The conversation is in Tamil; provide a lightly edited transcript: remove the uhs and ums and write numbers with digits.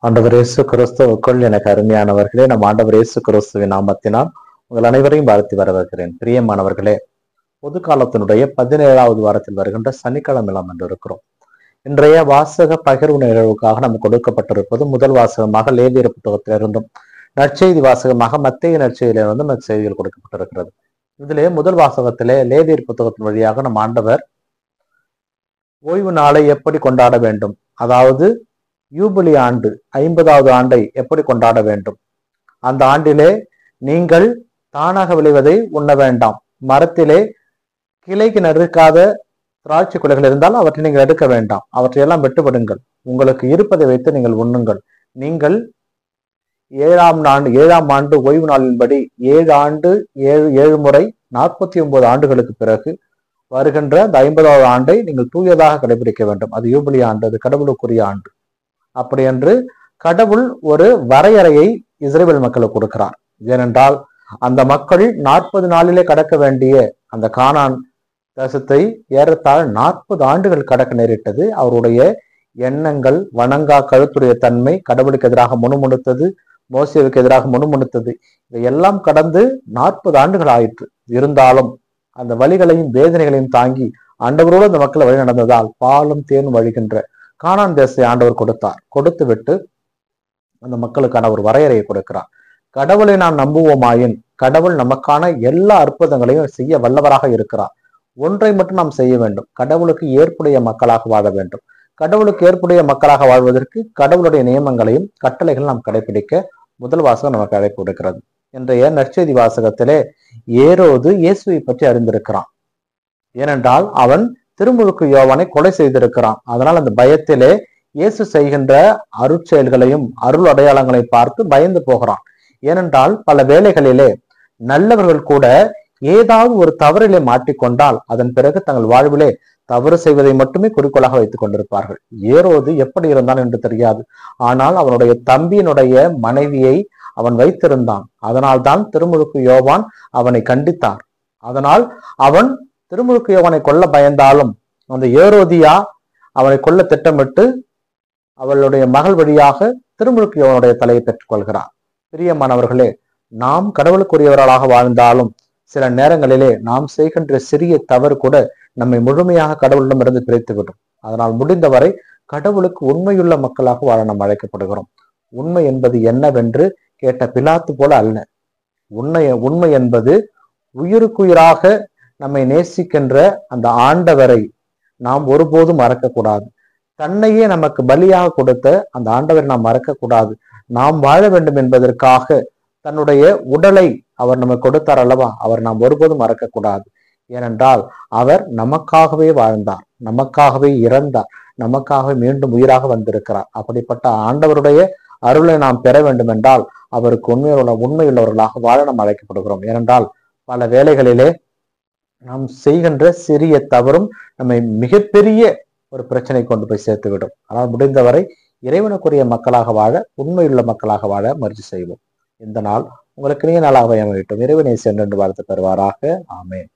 ஆண்டவர் இயேசு கிறிஸ்துவுக்குள் எனக்கு அருமையானவர்களே, நம் ஆண்டவர் இயேசு கிறிஸ்துவின் நாமத்தினால் உங்கள் அனைவரையும் வாழ்த்தி வரவேற்கிறேன். பிரியமானவர்களே, பொது காலத்தினுடைய 17வது வாரத்தில் வருகின்ற சனிக்கிழமை நாம் என்று இருக்கிறோம். இன்றைய வாசக பகிர்வு நிகழ்வுக்காக நமக்கு கொடுக்கப்பட்டிருப்பது முதல் வாசகமாக லேவியர் புத்தகத்திலிருந்தும், நற்செய்தி வாசகமாக மத்தேயு நற்செய்தியிலிருந்தும் நற்செய்திகள் கொடுக்கப்பட்டிருக்கிறது. இதிலே முதல் வாசகத்திலே லேவியர் புத்தகத்தின் வழியாக நம் ஆண்டவர் ஓய்வு நாளை எப்படி கொண்டாட வேண்டும், அதாவது யூபிலி ஆண்டு 50வது ஆண்டை எப்படி கொண்டாட வேண்டும், அந்த ஆண்டிலே நீங்கள் தானாக விளைவதை உண்ண வேண்டாம், மரத்திலே கிளைக்கு நறுக்காத திராட்சை குலைகள் இருந்தால் அவற்றை நீங்கள் எடுக்க வேண்டாம், அவற்றையெல்லாம் வெட்டுவிடுங்கள், உங்களுக்கு இருப்பதை வைத்து நீங்கள் உண்ணுங்கள், நீங்கள் 7ஆம் ஆண்டு ஓய்வு நாளின்படி 7 ஆண்டு 7 முறை 49 ஆண்டுகளுக்கு பிறகு வருகின்ற அந்த 50வது ஆண்டை நீங்கள் தூயதாக கடைபிடிக்க வேண்டும். அது யூபிலி ஆண்டு, அது கடவுளுக்குரிய ஆண்டு. அப்படி என்று கடவுள் ஒரு வரையறையை இஸ்ரவேல் மக்களுக்கு கொடுக்கிறார். ஏனென்றால் அந்த மக்கள் 40 நாளிலே கடக்க வேண்டிய அந்த கானான் தேசத்தை ஏறத்தாழ 40 ஆண்டுகள் கடக்க நேரிட்டது. அவருடைய எண்ணங்கள், வணங்கா கழுத்துடைய தன்மை கடவுளுக்கு எதிராக முணுமுணுத்தது, மோசேவுக்கு எதிராக முணுமுணுத்தது. இதையெல்லாம் கடந்து 40 ஆண்டுகள் ஆயிற்று. இருந்தாலும் அந்த வலிகளையும் வேதனைகளையும் தாங்கி ஆண்டவரோடு அந்த மக்களை வழி நடந்ததால் பாலும் தேனும் வழிகின்ற கானான் தேசத்தை ஆண்டவர் கொடுத்தார். கொடுத்து விட்டு அந்த மக்களுக்கான ஒரு வரையறையை கொடுக்கிறார். கடவுளை நாம் நம்புவோமாயின் கடவுள் நமக்கான எல்லா அற்புதங்களையும் செய்ய வல்லவராக இருக்கிறார். ஒன்றை மட்டும் நாம் செய்ய வேண்டும், கடவுளுக்கு ஏற்புடைய மக்களாக வாழ வேண்டும். கடவுளுக்கு ஏற்புடைய மக்களாக வாழ்வதற்கு கடவுளுடைய நியமங்களையும் கட்டளைகள் நாம் கடைபிடிக்க முதல் வாசகம் நமக்கு அழைப்பு கொடுக்கிறது. இன்றைய நற்செய்தி வாசகத்திலே ஏரோது இயேசுவை பற்றி அறிந்திருக்கிறான். ஏனென்றால் அவன் திருமுழுக்கு யோவானை கொலை செய்திருக்கிறான். அதனால் அந்த பயத்திலே இயேசு செய்கின்ற அருட்செயல்களையும் அருள் அடையாளங்களை பார்த்து பயந்து போகிறான். ஏனென்றால் பல வேளைகளிலே நல்லவர்கள் கூட ஏதாவது ஒரு தவறிலே மாட்டிக்கொண்டால் அதன் பிறகு தங்கள் வாழ்விலே தவறு செய்வதை மட்டுமே குறிக்கோளாக வைத்துக் கொண்டிருப்பார்கள். ஏரோது எப்படி இருந்தான் என்று தெரியாது. ஆனால் அவனுடைய தம்பியினுடைய மனைவியை அவன் வைத்திருந்தான். அதனால் தான் திருமுழுக்கு யோவான் அவனை கண்டித்தார். அதனால் அவன் திருமுழுக்கு யோவானை கொல்ல பயந்தாலும் அந்த ஏரோதியா அவனை கொல்ல திட்டமிட்டு அவளுடைய மகள் வழியாக திருமுழுக்கு யோவானுடைய தலையை பெற்றுக் கொள்கிறார். பிரியமானவர்களே, நாம் கடவுளுக்குரியவர்களாக வாழ்ந்தாலும் சில நேரங்களிலே நாம் செய்கின்ற சிறிய தவறு கூட நம்மை முழுமையாக கடவுளிடமிருந்து பிரித்துவிடும். அதனால் முடிந்தவரை கடவுளுக்கு உண்மையுள்ள மக்களாக வாழ நாம் அழைக்கப்படுகிறோம். உண்மை என்பது என்னவென்று கேட்ட பிலாத்து போல அல்ல. உண்மை என்பது உயிருக்குயிராக நம்மை நேசிக்கின்ற அந்த ஆண்டவரை நாம் ஒருபோதும் மறக்கக்கூடாது. தன்னையே நமக்கு பலியாக கொடுத்த அந்த ஆண்டவரை நாம் மறக்கக்கூடாது. நாம் வாழ வேண்டும் என்பதற்காக தன்னுடைய உடலை அவர் நமக்கு கொடுத்தார் அல்லவா, அவர் நாம் ஒருபோதும் மறக்கக்கூடாது. ஏனென்றால் அவர் நமக்காகவே வாழ்ந்தார், நமக்காகவே இறந்தார், நமக்காக மீண்டும் உயிராக வந்திருக்கிறார். அப்படிப்பட்ட ஆண்டவருடைய அருளை நாம் பெற வேண்டும் என்றால் அவருக்கு உண்மையுள்ளவர்களாக வாழ நாம் அழைக்கப்படுகிறோம். ஏனென்றால் பல வேளைகளிலே நாம் செய்கின்ற சிறிய தவறும் நம்மை மிகப்பெரிய ஒரு பிரச்சனை கொண்டு போய் சேர்த்துவிடும். ஆனால் முடிந்தவரை இறைவனுக்குரிய மக்களாக வாழ, உண்மையுள்ள மக்களாக வாழ முயற்சி செய்வோம். இந்த நாள் உங்களுக்கு நீ நாளாக அமையட்டும். இறைவனை சென்று வாழ்த்து தருவாராக. ஆமேன்.